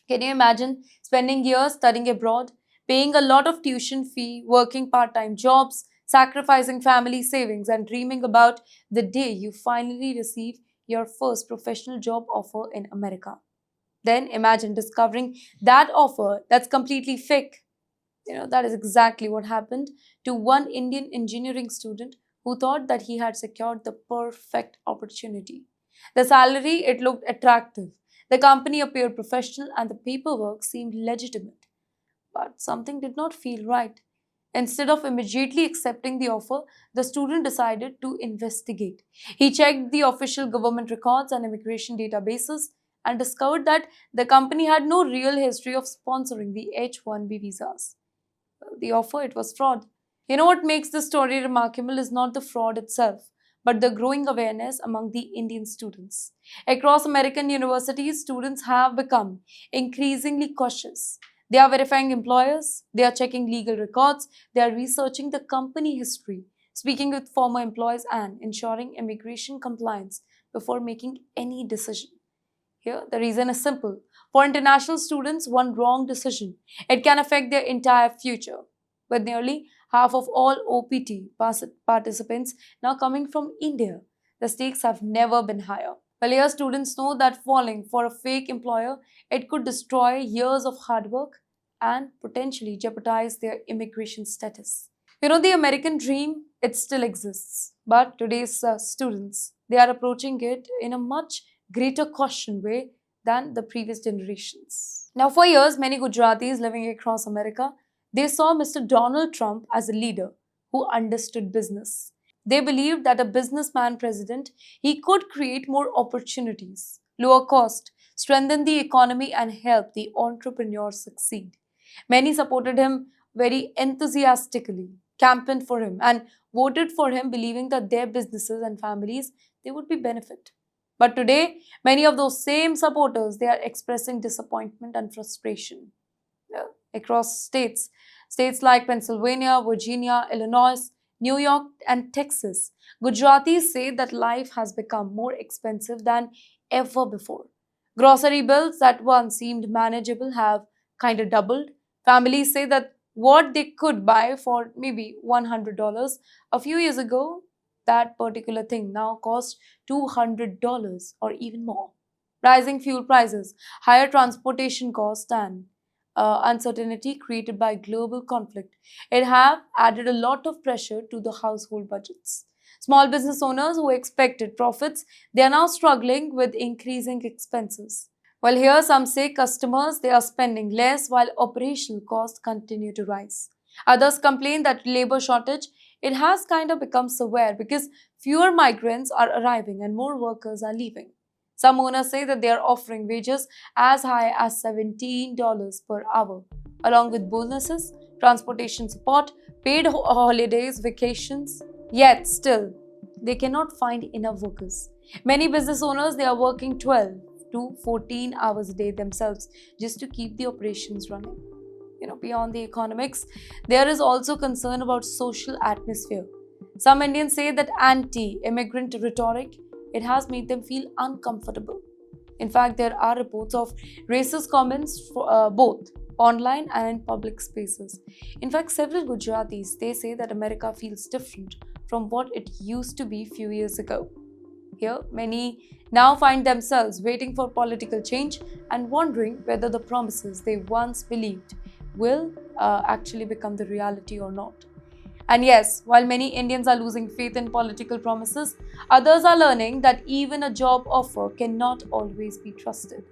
Can you imagine spending years studying abroad, paying a lot of tuition fee, working part-time jobs, sacrificing family savings, and dreaming about the day you finally receive your first professional job offer in America? Then imagine discovering that offer that's completely fake. That is exactly what happened to one Indian engineering student who thought that he had secured the perfect opportunity. The salary, it looked attractive. The company appeared professional and the paperwork seemed legitimate. But something did not feel right. Instead of immediately accepting the offer, the student decided to investigate. He checked the official government records and immigration databases and discovered that the company had no real history of sponsoring the H-1B visas. The offer, it was fraud. What makes this story remarkable is not the fraud itself, but the growing awareness among the Indian students. Across American universities, students have become increasingly cautious. They are verifying employers, they are checking legal records, they are researching the company history, speaking with former employees, and ensuring immigration compliance before making any decision. Here, the reason is simple. For international students, one wrong decision, it can affect their entire future. With nearly half of all OPT participants now coming from India, the stakes have never been higher. Well, here students know that falling for a fake employer, it could destroy years of hard work and potentially jeopardize their immigration status. The American dream, it still exists, but today's students, they are approaching it in a much greater caution way than the previous generations. Now, for years, many Gujaratis living across America, they saw Mr. Donald Trump as a leader who understood business. They believed that a businessman president, he could create more opportunities, lower cost, strengthen the economy and help the entrepreneurs succeed. Many supported him very enthusiastically, campaigned for him and voted for him believing that their businesses and families they would be benefit. But today, many of those same supporters they are expressing disappointment and frustration across states like Pennsylvania, Virginia, Illinois, New York, and Texas. Gujaratis say that life has become more expensive than ever before. Grocery bills that once seemed manageable have kind of doubled. Families say that what they could buy for maybe $100 a few years ago, that particular thing now costs $200 or even more. Rising fuel prices, higher transportation costs, and uncertainty created by global conflict. It have added a lot of pressure to the household budgets. Small business owners who expected profits, they are now struggling with increasing expenses. While here some say customers they are spending less while operational costs continue to rise. Others complain that labor shortage it has kind of become severe because fewer migrants are arriving and more workers are leaving. Some owners say that they are offering wages as high as $17 per hour, along with bonuses, transportation support, paid holidays, vacations. Yet still, they cannot find enough workers. Many business owners they are working 12 to 14 hours a day themselves just to keep the operations running. Beyond the economics, there is also concern about social atmosphere. Some Indians say that anti-immigrant rhetoric it has made them feel uncomfortable. In fact, there are reports of racist comments both online and in public spaces. In fact, several Gujaratis they say that America feels different from what it used to be few years ago. Here, many now find themselves waiting for political change and wondering whether the promises they once believed will actually become the reality or not. And yes, while many Indians are losing faith in political promises, others are learning that even a job offer cannot always be trusted.